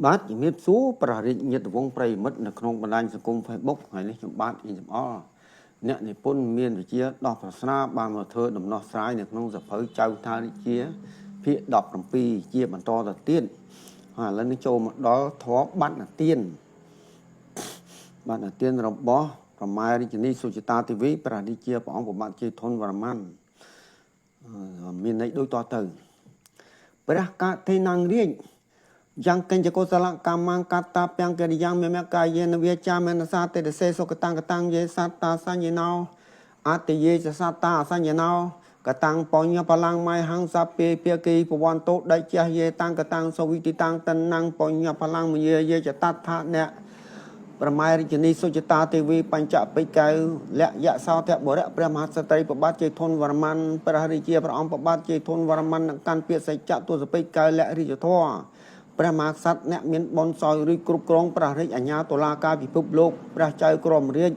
បាទជំរាបសួរប្ររិទ្ធញាតិវងប្រិយមិត្តនៅក្នុងបណ្ដាញសង្គម Facebook ថ្ងៃនេះខ្ញុំបាទអ៊ីចំអល់អ្នកនិពន្ធមានវិជាដោះប្រស្នាបានមកធ្វើដំណោះស្រាយនៅក្នុងសភៅចៅថារាជាភាគ17ជាបន្តទៅទៀតហើយឥឡូវនេះចូលមកដល់ធម៌បណ្ណទានរបស់ប្រម៉ែរាជិនីសុចិតាទេវីព្រះរាជាព្រះអង្គប្របាទជ័យធនវរ្ម័នមានន័យដូចតទៅព្រះកថេនាងរាជយ៉ាងកញ្ចកុសលកម្មង្កតាពាំងកិរិយាមេមកាយេនវាចាមេនសាទេតសេសុកតាំងកតាំងយេសត្តាសញ្ញណោអតិយេសសត្តាអសញ្ញណោកតាំងបញ្ញបលាំងម៉ៃហង្សាពេភាគីពវន្តោដៃជះយេតាំងកតាំងសវិតិតាំងតនាំងបញ្ញបលាំងមយេយេចតដ្ឋៈអ្នកប្រម៉ែរាជនីសុចិតាទេវីបញ្ចបិកៅលក្ខយសោទបុរៈព្រះមហាក្សត្រីប្របាទជ័យធនវរ្ម័នព្រះរាជាព្រះអង្គប្របាទជ័យធនវរ្ម័នកាន់ពាក្យសច្ចៈទសបិកៅលក្ខរាជធរព្រះមហាក្សត្រអ្នកមានបុណ្យសោយឬគ្រប់គ្រងព្រះរាជអាជ្ញាតុលាការពិភពលោកព្រះចៅក្រមរាជ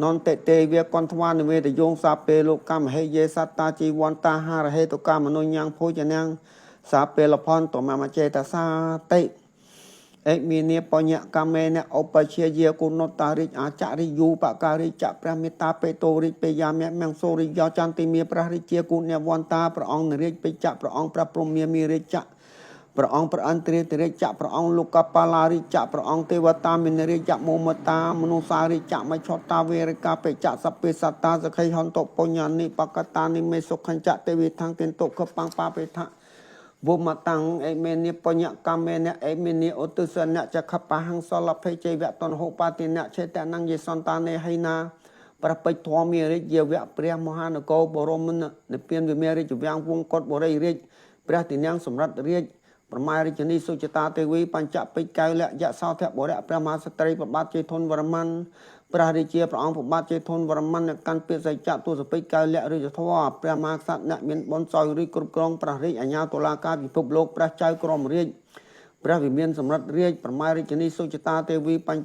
នន្តិទេវាកន្ធវានិវេទយងសាពេលោកកម្មហេយេសត្តាជីវន្តាហារហេតុកាមមនុញ្ញភោជនាងសាពេលផនតមមចេតសាតិអេមីនីបញ្ញកម្មេនឧបជាយាគុណតារិជអាចរិយូបការិចព្រះមេត្តាបេតោរិជពេយាមមង្គសូរិយោចន្តិមេព្រះរាជាគុណវន្តាព្រះអង្គនរាជពេចព្រះអង្គព្រះព្រំមេរាជព្រះអង្គព្រះអន្តរិយរាជព្រះអង្គលោកបាឡារិជព្រះអង្គទេវតាមិនរាជមោមតាមនុស្សារិជមច្ឆតាវេរិកាបេចសពេសតាសខៃហន្តបញ្ញានិបកតានិមេសុខញ្ចទេវិថੰទិនតុខបាំងបាបេថវមតាំងអេមេនីបញ្ញកម្មេនអេមេនីឧទស្សនៈចខបហង្សលភេជេវតនហោបាតិនៈចេតនੰយេសន្តានេហៃណាប្រពេចធម្មរាជយាវៈព្រះមហានគរបរមនិព្វានវិមេរាជវាំងវងកតបរិយរាជព្រះទីនាំងសម្រាប់រាជប្រម៉ែរាជនីសុចិតាទេវីបញ្ចបិកៅលក្ខយសោទបុរៈព្រះមហាក្សត្រីប្របាទជ័យធនវរ្ម័នព្រះរាជាព្រះអង្គប្របាទជ័យធនវរ្ម័នកាន់ពាក្យសច្ចៈទសបិកៅលក្ខរាជធរព្រះមហាក្សត្រអ្នកមានបុណ្យសោយឬគ្រប់គ្រងព្រះរាជអាជ្ញាតុលាការពិភពលោកព្រះចៅក្រមរាជព្រះវិមានសម្រាប់រាជប្រម៉ែរាជនីសុចិតាទេវីបញ្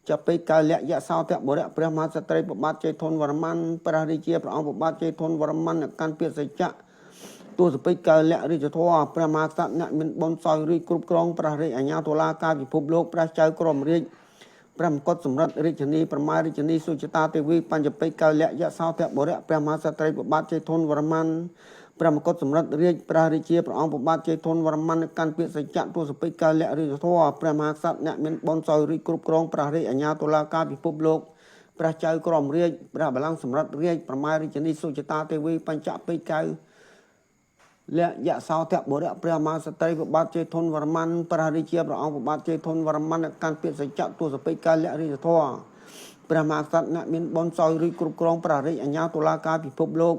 ចបិកៅលក្ខយសោទបុរៈព្រះមហាក្សត្រីប្របាទជ័យធនវរ្ម័នព្រះរាជាព្រះអង្គប្របាទជ័យធនវរ្ម័នកាន់ពាក្យសច្ចៈទសបិកៅលក្ខរាជធរព្រះមហាក្សត្រអ្នកមានបុណ្យសោយឬគ្រប់គ្រងព្រះរាជអាជ្ញាតុលាការពិភពលោកព្រះចៅក្រមរាជព្រះមកុដសម្រិទ្ធរាជនីប្រម៉ែរាជនីសុចិតាទេវីបញ្ចបិកៅលក្ខយសោទបុរៈព្រះមហាក្សត្រីប្របាទជ័យធនវរ្ម័នព្រះមកុដសម្រិទ្ធរាជព្រះរាជាព្រះអង្គប្របាទជ័យធនវរ្ម័នកាន់ពាក្យសច្ចៈទសបិកៅលក្ខរាជធរព្រះមហាក្សត្រអ្នកមានបុណ្យសោយឬគ្រប់គ្រងព្រះរាជអាជ្ញាតុលាការពិភពលោកព្រះចៅក្រមរាជព្រះបល្ល័ង្កសម្រិទ្ធរាជប្រម៉ែរាជនីសុចិតាទេវីបញ្ចបិកៅលក្ខយសោទបុរៈព្រះមហាក្សត្រីប្របាទជ័យធនវរ្ម័នព្រះរាជាព្រះអង្គប្របាទជ័យធនវរ្ម័នកាន់ពាក្យសច្ចៈទសបិកៅលក្ខរាជធរព្រះមហាក្សត្រអ្នកមានបុណ្យសោយឬគ្រប់គ្រងព្រះរាជអាជ្ញាតុលាការពិភពលោក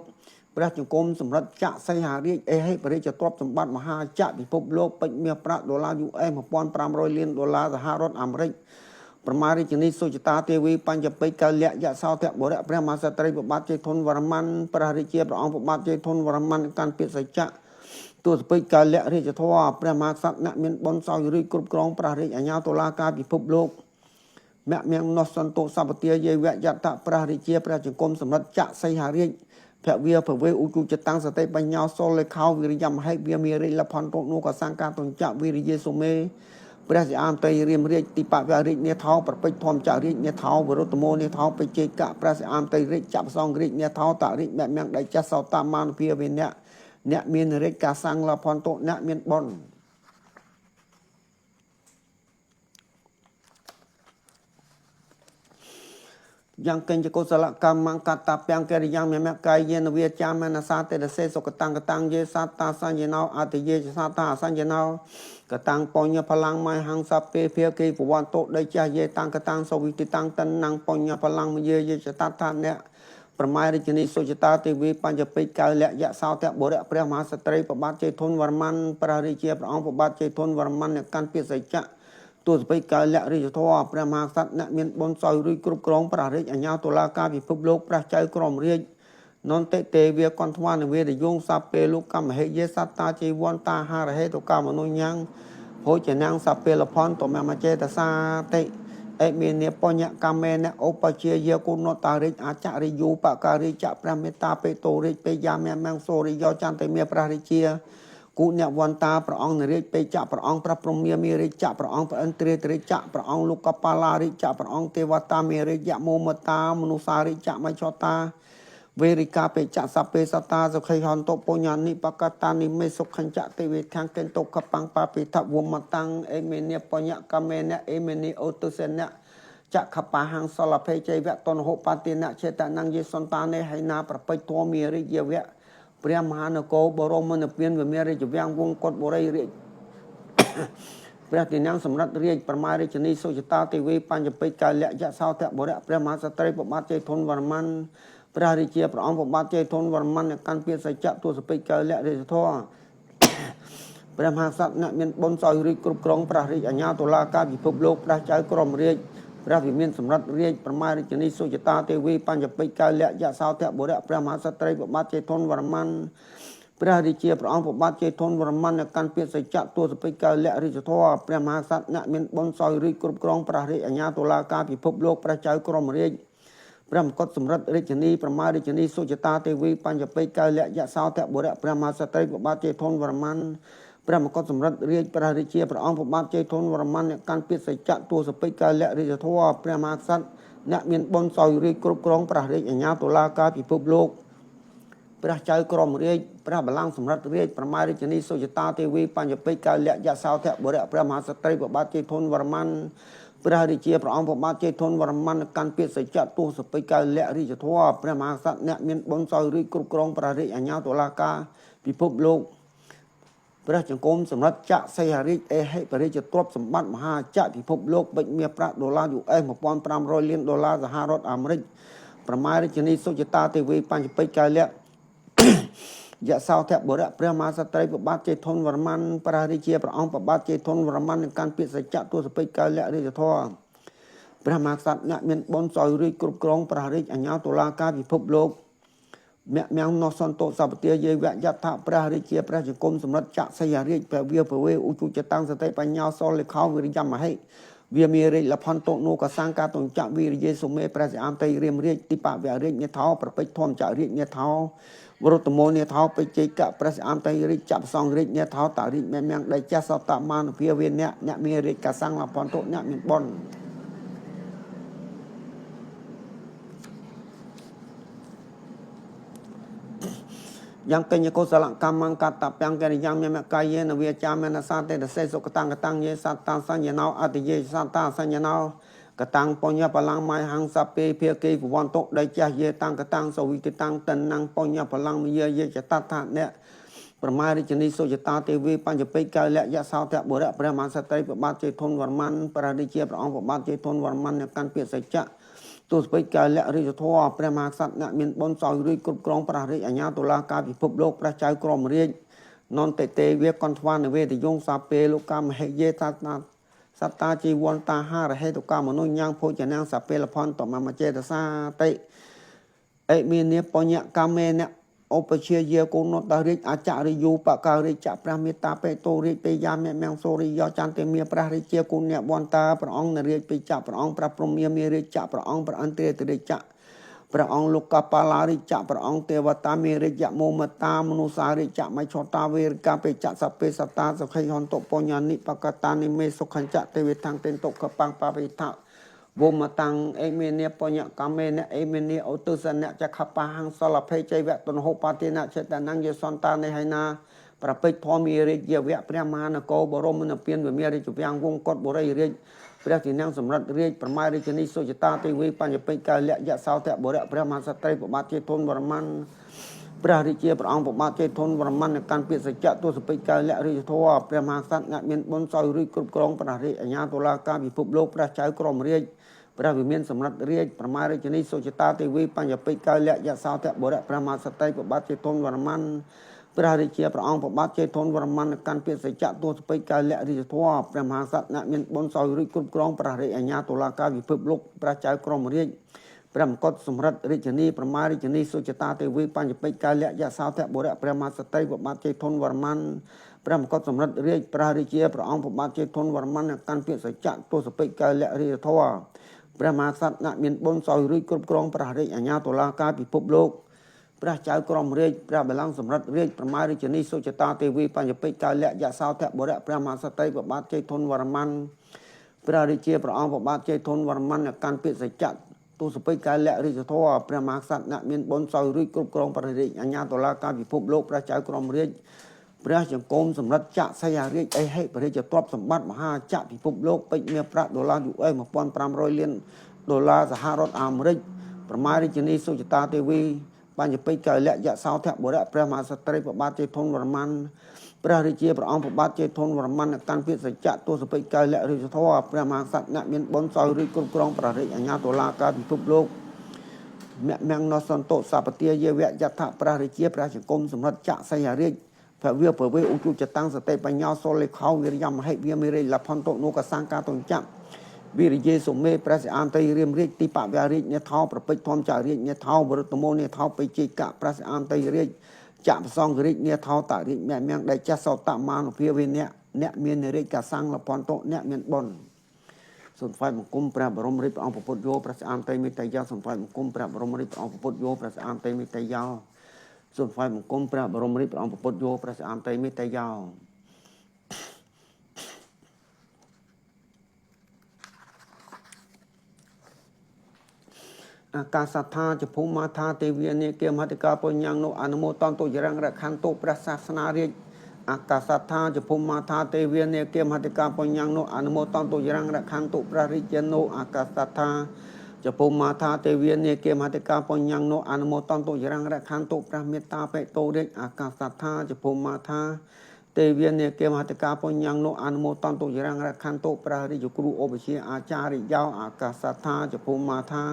ព្រះចង្គមសម្រិទ្ធចក្រសីហារាជអេហេបរិជ្ជទ្រព្យសម្បត្តិមហាចក្រពិភពលោកពេជ្រមាសប្រាក់$US 1500លាន$សហរដ្ឋអាមេរិកប្រម៉ែរាជនីសុចិតាទេវីបញ្ចបិកៅលក្ខយសោទបុរៈព្រះមហាក្សត្រីប្របាទជ័យធនវរ្ម័នព្រះរាជាព្រះអង្គប្របាទជ័យធនវរ្ម័នកាន់ពាក្យសច្ចៈទសបិកៅលក្ខរាជធរព្រះមហាក្សត្រអ្នកមានបុណ្យសោយឬគ្រប់គ្រងព្រះរាជអាជ្ញាតុលាការពិភពលោកមគ្គមនស្សន្តសពទាយេវយតៈព្រះរាជាព្រះចង្គមសម្រិទ្ធចក្រសីហារាជភវិភវេឧគុចតាំងសតិបញ្ញោសូលេខោវិរិយមហេវាមេរិលផន្តោនុកសង្កាតុញ្ចវិរិយេសុមេព្រះសិអាមតីរៀមរាជទីបវរាជនេថោប្រពេចធម្មចរាជនេថោវរុត្តមោនេថោបេជេកៈព្រះសិអាមតីរាជចាប់សងរាជនេថោតរិជមមដៃចាសោតមានុភាវិអ្នកអ្នកមានរាជកាសង្លផន្តោអ្នកមានបុណ្យយ៉ាងកញ្ចកុសលកម្មង្កតាពាំងកិរិយាមេមកាយេនវាចាមនសាទេតសេសុកតាំងកតាំងយេសតាសញ្ញណោអតិយេសតាអសញ្ញណោកតាំងបញ្ញបលាំងម៉ៃហង្សពេភាគីពវន្តោដៃចាយេតាំងកតាំងសវិតិតាំងតនាំងបញ្ញបលាំងមយេយេចតដ្ឋអ្នកប្រម៉ែរាជនីសុចិតាទេវីបញ្ចបិកៅលក្ខយសោទបុរៈព្រះមហាក្សត្រីប្របាទជ័យធនវរ្ម័នព្រះរាជាព្រះអង្គប្របាទជ័យធនវរ្ម័នកាន់ពាក្យសច្ចៈទសបិកៅលក្ខរាជធរព្រះមហាក្សត្រអ្នកមានបុណ្យសោយឬគ្រប់គ្រងព្រះរាជអាជ្ញាតុលាការពិភពលោកព្រះចៅក្រមរាជនន្តិទេវាកន្ធវានិវេទយងសាពេលោកកម្មហេយេសត្តាជីវន្តាហារហេតុកាមនុញ្ញភោជនាងសាពេលផនតមមចេតសាតិអេមេនីបញ្ញកម្មេនឧបជាយាគុណតារិជអាចរិយូបការិចព្រះមេត្តាបេតោរិជពេយាមមង្គសូរិយោចន្តិមេព្រះរាជា គូអ្នកវន្តាព្រះអង្គនរាជពេចៈព្រះអង្គប្រព្រំមារាជៈព្រះអង្គព្រះឥន្ទ្រាទរាជៈព្រះអង្គលោកកបាឡារាជៈព្រះអង្គទេវតាមារាជៈមោមតាមនុសារាជៈមច្ឆតាវេរិកាពេចៈសពេសតាសុខៃហន្តបុញ្ញានិបកតានិមេសុខញ្ចៈទេវេខាងកេនតុកបាំងបាពិថវមតាំងអេមេនីបញ្ញកមេនៈអេមេនីអូទុសេនៈចក្ខបាហੰសលភេជ័យវៈតនហុបតិនៈចេតនង្យេសន្តានេហៃណាប្រពេចធម៌មារិយវៈព្រះមហានគរបរមនិព្វានវិមារាជវាំងវងកុដបុរីរាជព្រះទីនាំងសម្រាប់រាជប្រមារាជនីសុចតាទេវីបញ្ញពេកកាលៈយៈសោតបុរៈព្រះមហាក្សត្រីប្របាទជ័យធនវរ្ម័នព្រះរាជាព្រះអង្គប្របាទជ័យធនវរ្ម័នអ្នកកាន់ពាក្យសច្ចៈទស្សពេកកាលៈរាជធរព្រះមហាក្សត្រអ្នកមានបុណ្យសោយរាជគ្រប់គ្រងព្រះរាជអាជ្ញាតុលាការពិភពលោកព្រះចៅក្រមរាជព្រះវិមានសម្រាប់រាជប្រមារាជនីសុចតាទេវីបញ្ញពេកកាលៈយៈសោតបុរៈព្រះមហាក្សត្រីប្របាទជ័យធនវរ្ម័នព្រះរាជាព្រះអង្គប្របាទជ័យធនវរ្ម័នអ្នកកាន់ពាក្យសច្ចៈទស្សពេកកាលៈរាជធរព្រះមហាក្សត្រអ្នកមានបុណ្យសោយរាជគ្រប់គ្រងព្រះរាជអាជ្ញាតុលាការពិភពលោកព្រះចៅក្រមរាជព្រះមកុដសម្រិទ្ធរាជនីប្រមារាជនីសុចតាទេវីបញ្ញពេកកាលៈយៈសោតបុរៈព្រះមហាក្សត្រីប្របាទជ័យធនវរ្ម័នព្រះមកុដសម្រិទ្ធរាជព្រះរាជាព្រះអង្គប្របាទជ័យធនវរ្ម័នអ្នកកាន់ពាក្យសច្ចៈទស្សពេកកាលៈរាជធរព្រះមហាក្សត្រអ្នកមានបុណ្យសោយរាជគ្រប់គ្រងព្រះរាជអាជ្ញាតុលាការពិភពលោកព្រះចៅក្រមរាជព្រះបល្ល័ង្កសម្រិទ្ធរាជប្រមារាជនីសុចតាទេវីបញ្ញពេកកាលៈយៈសោតបុរៈព្រះមហាក្សត្រីប្របាទជ័យធនវរ្ម័នព្រះរាជាព្រះអង្គប្របាទជ័យធនវរ្ម័នកាន់ពាក្យសច្ចៈទស្សពេកកាលៈរាជធរព្រះមហាក្សត្រអ្នកមានបុណ្យសោយរាជគ្រប់គ្រងព្រះរាជអាជ្ញាតុលាការពិភពលោកព្រះចង្កូមសម្រាប់ចក្រសីហរាជអេហិបរិជទ្រព្យសម្បត្តិមហាចក្រពិភពលោកបិចមាសប្រាក់ដុល្លារ US 1500 លានដុល្លារសហរដ្ឋអាមេរិកប្រមារាជនីសុចតាទេវីបញ្ញពេកកាលៈយៈសោតបុរៈព្រះមហាក្សត្រីប្របាទជ័យធនវរ្ម័នព្រះរាជាព្រះអង្គប្របាទជ័យធនវរ្ម័ននឹងកាន់ពាក្យសច្ចៈទស្សពេកកាលៈរាជធរព្រះមហាក្សត្រអ្នកមានបុណ្យសោយរាជគ្រប់គ្រងព្រះរាជអាជ្ញាតុលាការពិភពលោកមគ្គមញ្ញសន្តោសពទាយេវៈយថាព្រះរាជាព្រះចង្កុំសម្រិទ្ធចក្រសីហរាជព្រះវាពវេឧជុចតាំងសតិបញ្ញាសលលេខោវិរិយមហិវាមានរាជលផន្តោនូកសង្កាតុញ្ចវិរិយេសុមេព្រះសិអាមតៃរៀមរាជទីបវរាជនេថោប្រពេចធម្មចរាជនេថោវរតមោនេថោបេជ័យកៈព្រះសិអាមតៃរាជចាប់សង្ឃរាជនេថោតារាជមេមៀងដៃចាសតមានភាវេអ្នកមានរាជកសង្ឃលផន្តោអ្នកមានបុណ្យយ៉ាងកញ្ញកុសលកម្មង្កតពាំងកិរិយាមេមកាយេនវិចាមេនសាទេតសេសុកតាំងកតាំងយេសតាសញ្ញណោអតិយេសតាសញ្ញណោកតាំងបញ្ញបលាំងម៉ៃហੰសពេភាគីពវន្តុដៃចាស់យេតាំងកតាំងសវិទតាំងតនងបញ្ញបលាំងមយេយេចតថាអ្នកប្រមារាជនីសុចតាទេវីបញ្ញពេកកាលៈយៈសោតបុរៈព្រះមហាក្សត្រីប្របាទជ័យធនវរ្ម័នព្រះរាជាព្រះអង្គប្របាទជ័យធនវរ្ម័នអ្នកកាន់ពាក្យសច្ចៈទស្សពេកកាលៈរាជធរព្រះមហាក្សត្រអ្នកមានបុណ្យសោយរាជគ្រប់គ្រងព្រះរាជអាជ្ញាតុលាការពិភពលោកព្រះចៅក្រមរាជនន្តទេវាកន្ធវានវេទយងសាពេលោកកម្មហេយេតាសត្តាជីវន្តាហារហេតុកាមនុញ្ញងភោជនាងសាពេលផន្តមមចេតសាតិអេមាននិបញ្ញកាមេនឧបជាយាគុណតរាជអចរិយោបការិចព្រះមេត្តាបេតោរាជពេយាមេមៀងសូរិយោចន្ទមេព្រះរាជាគុណអ្នកបន្តាព្រះអង្គនរាជពេចៈព្រះអង្គព្រះព្រំមារាជៈព្រះអង្គព្រះអន្ទ្រាទរាជៈព្រះអង្គលោកកបាឡារិចៈព្រះអង្គទេវតាមេរិយៈមោមតាមនុសារិចៈមច្ឆតាវេរកាពេចៈសពេសតាសុខៃហន្តបុញ្ញានិបកតានិមេសុខញ្ចៈទេវតាំងតេនតុកបាំងបាពិថវមតាំងអេមេនីបញ្ញកមេនអេមេនីអូទុសនៈចក្ខបាហੰសលភេជ័យវៈតនហុបតិនៈចេតនង្យេសន្តានេហៃណាប្រពេចធម្មរាជវៈព្រះមហានគរបរមនិព្វានវិមារាជវាំងវងកុដបុរីរាជព្រះទីនាំងសម្រិទ្ធរាជប្រមារាជនីសុចតាទេវីបញ្ញពេកកាលៈយៈសោតបុរៈព្រះមហាក្សត្រីប្របាទជ័យធនវរ្ម័នព្រះរាជាព្រះអង្គប្របាទជ័យធនវរ្ម័នកាន់ពាក្យសច្ចៈទស្សពេកកាលៈរាជធរព្រះមហាក្សត្រអ្នកមានបុណ្យសោយរាជគ្រប់គ្រងព្រះរាជអាជ្ញាតុលាការពិភពលោកព្រះចៅក្រមរាជព្រះវិមានសម្រិទ្ធរាជប្រមារាជនីសុចតាទេវីបញ្ញពេកកាលៈយៈសោតបុរៈព្រះមហាក្សត្រីប្របាទជ័យធនវរ្ម័នព្រះរាជាព្រះអង្គប្របាទជ័យធនវរ្ម័នកាន់ពាក្យសច្ចៈទស្សពេកកាលៈរាជធរព្រះមហាក្សត្រអ្នកមានបុណ្យសោយរាជគ្រប់គ្រងព្រះរាជអាជ្ញាតុលាការពិភពលោកព្រះចៅក្រមរាជព្រះមកុដសម្រិទ្ធរាជនីប្រមារាជនីសុចតាទេវីបញ្ញពេកកាលៈយៈសោតបុរៈព្រះមហាក្សត្រីប្របាទជ័យធនវរ្ម័នព្រះមកុដសម្រិទ្ធរាជព្រះរាជាព្រះអង្គប្របាទជ័យធនវរ្ម័នកាន់ពាក្យសច្ចៈទស្សពេកកាលៈរាជធរព្រះមហាក្សត្រអ្នកមានបុណ្យសោយរាជគ្រប់គ្រងព្រះរាជអាជ្ញាតុលាការពិភពលោក ព្រះចៅក្រមរាជព្រះបល្ល័ង្កសម្រិទ្ធរាជប្រមារាជនីសុចតាទេវីបញ្ញពេកកៅលៈយសោធបុរៈព្រះមហាក្សត្រីព្រះបាទជ័យធនវរ្ម័នព្រះរាជាព្រះអង្គព្រះបាទជ័យធនវរ្ម័នកាន់ពាក្យសច្ចៈទូសពេកកៅលៈរាជធរព្រះមហាក្សត្រអ្នកមានបុណ្យសោយរួចគ្រប់គ្រងព្រះរាជអាជ្ញាតុលាការពិភពលោកព្រះចៅក្រមរាជព្រះចង្គមសម្រិទ្ធចក្រសីហរាជអេហិព្រះរាជទ្រព្យសម្បត្តិមហាចក្រពិភពលោកពេជ្រមាសប្រាក់ដុល្លារ US 1500 លានដុល្លារសហរដ្ឋអាមេរិកប្រមារាជនីសុចតាទេវីបញ្ញពេកកៅលៈយសោធបុរៈព្រះមហាក្សត្រីព្រះបាទជ័យធនវរ្ម័នព្រះរាជាព្រះអង្គព្រះបាទជ័យធនវរ្ម័នកាន់ពាក្យសច្ចៈទូសពេកកៅលៈរាជធរព្រះមហាក្សត្រអ្នកមានបុណ្យសោយរាជគ្រប់គ្រងព្រះរាជអាជ្ញាតុលាការពិភពលោកមញ្ញសន្តោសពទាយវៈយថាព្រះរាជាព្រះចង្គមសម្រិទ្ធចក្រសីហរាជភវិពវេឧជុចតាំងសតិបញ្ញោសូលេខោវិរិយមហិវិមេរិលផន្តោនុកសង្កាតុញ្ចៈវិរិយេសុមេព្រះសិអានតៃរៀមរាជទីបវរាជនេថោប្រពេចធម្មចារាជនេថោវរតមោនេថោបិជិកៈព្រះសិអានតៃរាជចក្រប្រសងរាជនេថោតរាជមៀងដែលចាស់សតមានុភាវេអ្នកមានរាជកសង្ឃលផន្តោអ្នកមានបុណ្យសូមថ្វាយបង្គំព្រះបរមរាជព្រះអង្គពុទ្ធយោព្រះសិអានតៃមេតយោសូមថ្វាយបង្គំព្រះបរមរាជព្រះអង្គពុទ្ធយោព្រះសិអានតៃមេតយោសូមថ្វាយបង្គំព្រះបរមរាជព្រះអង្គពុទ្ធយោព្រះសិអានតៃមេតយោអាកាសថាចភូមាថាទេវីនេគមហតិកាបញ្ញាំងនោះអនុមោទនទុយរង្រខន្តុព្រះសាសនារាជអាកាសថាចភូមាថាទេវីនេគមហតិកាបញ្ញាំងនោះអនុមោទនទុយរង្រខន្តុព្រះរាជានោះអាកាសថាចភូមាថាទេវីនេគមហតិកាបញ្ញាំងនោះអនុមោទនទុយរង្រខន្តុព្រះមេត្តាបេតោរាជអាកាសថាចភូមាថាទេវីនេគមហតិកាបញ្ញាំងនោះអនុមោទនទុយរង្រខន្តុព្រះរាជគ្រូឧបជាអាចារ្យយោអាកាសថាចភូមាថា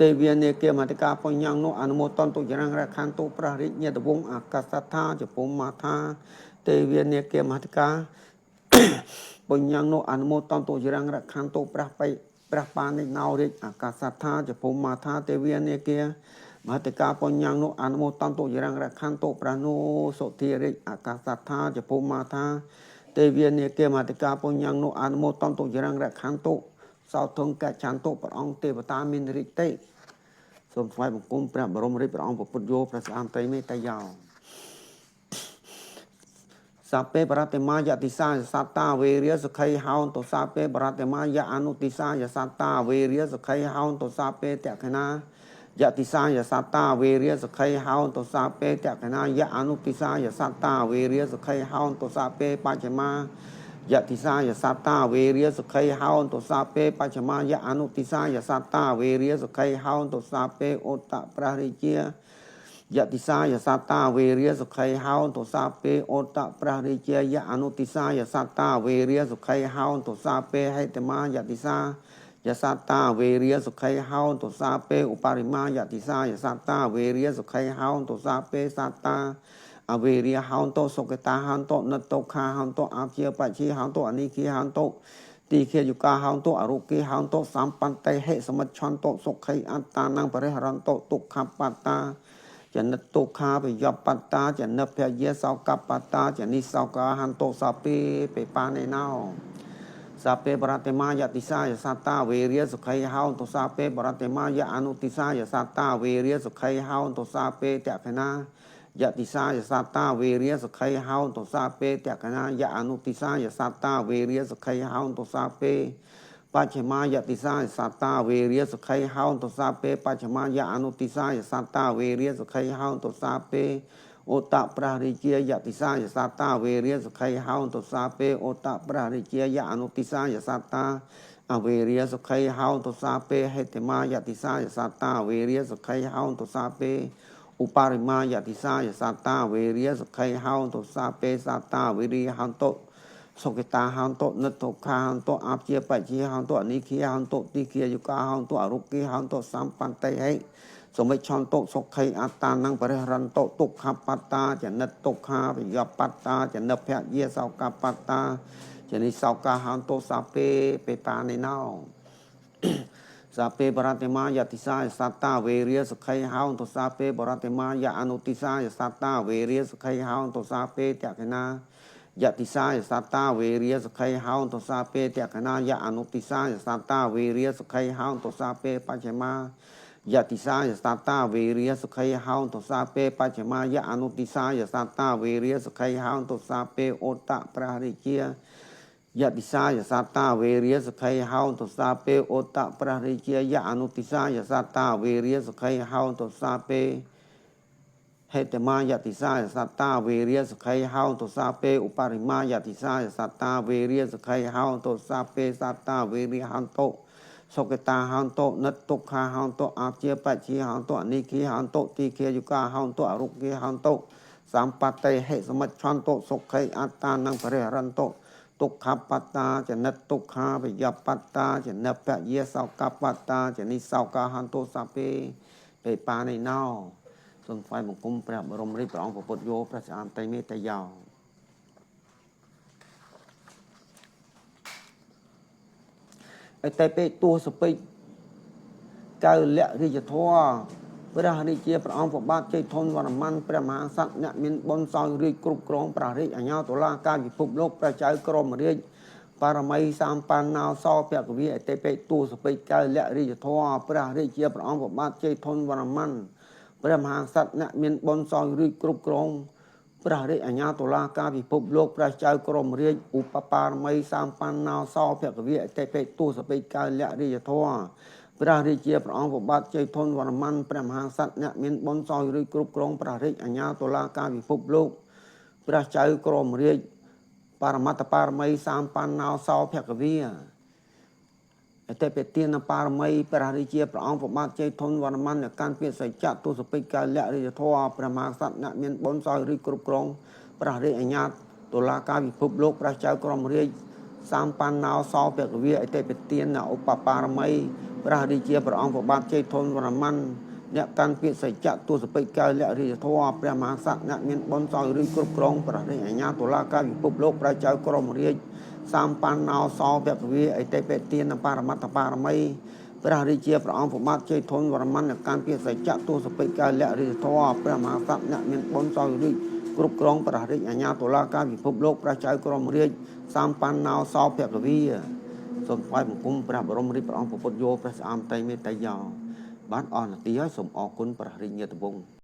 ទេវីនេគមហតិកាបញ្ញាំងនោះអនុមោទនទុយរង្រខន្តុព្រះរាជញាតវង្សអាកាសថាចភូមាថាទេវីនេគមហតិកាបញ្ញាំងនោះអនុមោទនទុយរង្រខន្តុព្រះបានិណោរាជអាកាសថាចភូមាថាទេវីនេគមហតិកាបញ្ញាំងនោះអនុមោទនទុយរង្រខន្តុព្រះនោសុធារាជអាកាសថាចភូមាថាទេវីនេគមហតិកាបញ្ញាំងនោះអនុមោទនទុយរង្រខន្តុសោធង្គចន្ទព្រះអង្គទេវតាមានរាជទេសូមថ្វាយបង្គំព្រះបរមរាជព្រះអង្គពុទ្ធយោព្រះសិអានតៃមេតយោសាពេបរតមាយតិសាយសត្តាវេរិយសុខៃហោនតុសាពេបរតមាយអនុតិសាយសត្តាវេរិយសុខៃហោនតុសាពេតក្ខណាយតិសាយសត្តាវេរិយសុខៃហោនតុសាពេតក្ខណាយអនុតិសាយសត្តាវេរិយសុខៃហោនតុសាពេបច្ចមាយតិសាយសត្តាវេរិយសុខៃហោនតុសាពេបច្ចមាយអនុតិសាយសត្តាវេរិយសុខៃហោនតុសាពេឧត្តព្រះរាជាយតិសាយសត្តាវេរិយសុខៃហោនតុសាពេឧត្តព្រះរាជាយអនុតិសាយសត្តាវេរិយសុខៃហោនតុសាពេហេតមាយតិសាយសត្តាវេរិយសុខៃហោនតុសាពេឧបរិមាយតិសាយសត្តាវេរិយសុខៃហោនតុសាពេសត្តាអវេរិយហោនតុសុគតាហោនតុនិតតុខាហោនតុអជាបជាហោនតុអនិគិហោនតុទីខេយុកាហោនតុអរុគិហោនតុសម្បន្តិហិសមិច្ឆន្តុសុខៃអត្តានំបរិហរន្តុទុក្ខបត្តាចនិតទុក្ខាបយបត្តាចនិភយសោកបត្តាចនិសោកាហន្តុសពេបេបានេណោសាពេបរតមាយតិសាយសត្តាវេរិយសុខៃហោនតុសាពេបរតមាយអនុតិសាយសត្តាវេរិយសុខៃហោនតុសាពេតក្ខណាយតិសាយសត្តាវេរិយសុខៃហោនតុសាពេតក្ខណាយអនុតិសាយសត្តាវេរិយសុខៃហោនតុសាពេបច្ចមាយតិសាយសត្តាវេរិយសុខៃហោនតុសាពេបច្ចមាយអនុតិសាយសត្តាវេរិយសុខៃហោនតុសាពេឧត្តព្រះរាជាយតិសាយសត្តាវេរិយសុខៃហោនតុសាពេឧត្តព្រះរាជាយអនុតិសាយសត្តាអវេរិយសុខៃហោនតុសាពេហេតមាយតិសាយសត្តាវេរិយសុខៃហោនតុសាពេឧបរិមាយតិសាយសត្តាវេរិយសុខៃហោនតុសាពេសត្តាវេរិយហោនតុសុគតាហោនតុនិតតុខាហោនតុអជាបជាហោនតុអនិគិហោនតុទីគិយុកាហោនតុអរុគិហោនតុសម្បន្តិហិសមិច្ឆន្តុសុខៃអត្តានំបរិហរន្តុទុក្ខបត្តាចនិតទុក្ខាបយបត្តាចនិភយសោកបត្តាចនិសោកាហោនតុសាពេបេតានេណោសាពេបរតមាយតិសាយសត្តាវេរិយសុខៃហោនតុសាពេបរតមាយអនុតិសាយសត្តាវេរិយសុខៃហោនតុសាពេតក្ខណាយតិសាយសត្តាវេរិយសុខៃហោនតុសាពេតក្ខណាយអនុតិសាយសត្តាវេរិយសុខៃហោនតុសាពេបច្ចមា យតិសាយសតាវេរិយសុខៃហោទសាពេបច្ចមាយអនុតិសាយសតាវេរិយសុខៃហោទសាពេអូតព្រះរាជាយតិសាយសតាវេរិយសុខៃហោទសាពេអូតព្រះរាជាយអនុតិសាយសតាវេរិយសុខៃហោទសាពេហេតមាយតិសាយសតាវេរិយសុខៃហោទសាពេឧបរិមាយតិសាយសតាវេរិយសុខៃហោទសាពេសតាវេរិយហន្តោសុគតាហន្តោនិតទុក្ខាហន្តោអាជាបជាហន្តោអនិគិហន្តោទីគិយុកាហន្តោអរុគិហន្តោសម្បត្តិហេសមិច្ឆន្តោសុខៃអត្តានំបរិហរន្តោទុក្ខបត្តាចនិតទុក្ខាវិយបត្តាចនិបយេសោកបត្តាចនិសោកាហន្តោសពេពេបានៃណោសូមថ្វាយបង្គំព្រះបរមរាជព្រះអង្គពុទ្ធយោព្រះស្អាតតៃមេតយោអតែពេទួសពេចកៅលៈរាជធរព្រះរាជាព្រះអង្គប្របាទជ័យធនវរ្ម័នព្រះមហាក្សត្រអ្នកមានបុណ្យសោយរាជគ្រប់គ្រងព្រះរាជអាជ្ញាតុលាការពិភពលោកព្រះចៅក្រមរាជបារមីសម្បណ្ណោសភគវិអតិពេទួសពេចកៅលៈរាជធរព្រះរាជាព្រះអង្គប្របាទជ័យធនវរ្ម័នព្រះមហាក្សត្រអ្នកមានបុណ្យសោយរាជគ្រប់គ្រងព្រះរាជអាជ្ញាតុលាការពិភពលោកព្រះចៅក្រមរាជឧបបារមីសម្បណ្ណោសភគវិអតិពេទួសពេចកៅលៈរាជធរព្រះរាជាព្រះអង្គប្របាទជ័យធនវរ្ម័នព្រះមហាក្សត្រអ្នកមានបុណ្យសោយរាជគ្រប់គ្រងព្រះរាជអាជ្ញាតុលាការពិភពលោកព្រះចៅក្រមរាជបរមត្តបារមីសម្បណ្ណោសោភគវិអតិបទានបារមីព្រះរាជាព្រះអង្គប្របាទជ័យធនវរ្ម័នកាន់ពាក្យសច្ចៈទុសពេចកៅលៈរាជធរព្រះមហាក្សត្រអ្នកមានបុណ្យសោយរាជគ្រប់គ្រងព្រះរាជអាជ្ញាតុលាការពិភពលោកព្រះចៅក្រមរាជសម្បណ្ណោសោភគវិអតិបទានឧបបារមីព្រះរាជាព្រះអង្គប្របាទជ័យធនវរ្ម័នអ្នកកាន់ពាក្យសច្ចៈទុសពេចកៅលៈរាជធរព្រះមហាក្សត្រអ្នកមានបុណ្យសោយរាជគ្រប់គ្រងព្រះរាជអាជ្ញាតុលាការពិភពលោកព្រះចៅក្រមរាជសម្បណ្ណោសោភគវិអតិបទានបរមត្តបារមីព្រះរាជាព្រះអង្គប្របាទជ័យធនវរ្ម័នអ្នកកាន់ពាក្យសច្ចៈទុសពេចកៅលៈរាជធរព្រះមហាក្សត្រអ្នកមានបុណ្យសោយរាជគ្រប់គ្រងព្រះរាជអាជ្ញាតុលាការពិភពលោកព្រះចៅក្រមរាជសម្បណ្ណោសោភគវិសូមថ្វាយបង្គំព្រះបរមរាជព្រះអង្គពុទ្ធយោព្រះស្អាតតៃមេតយោបានអស់នាទីហើយសូមអរគុណព្រះរាជញាតិវង្ស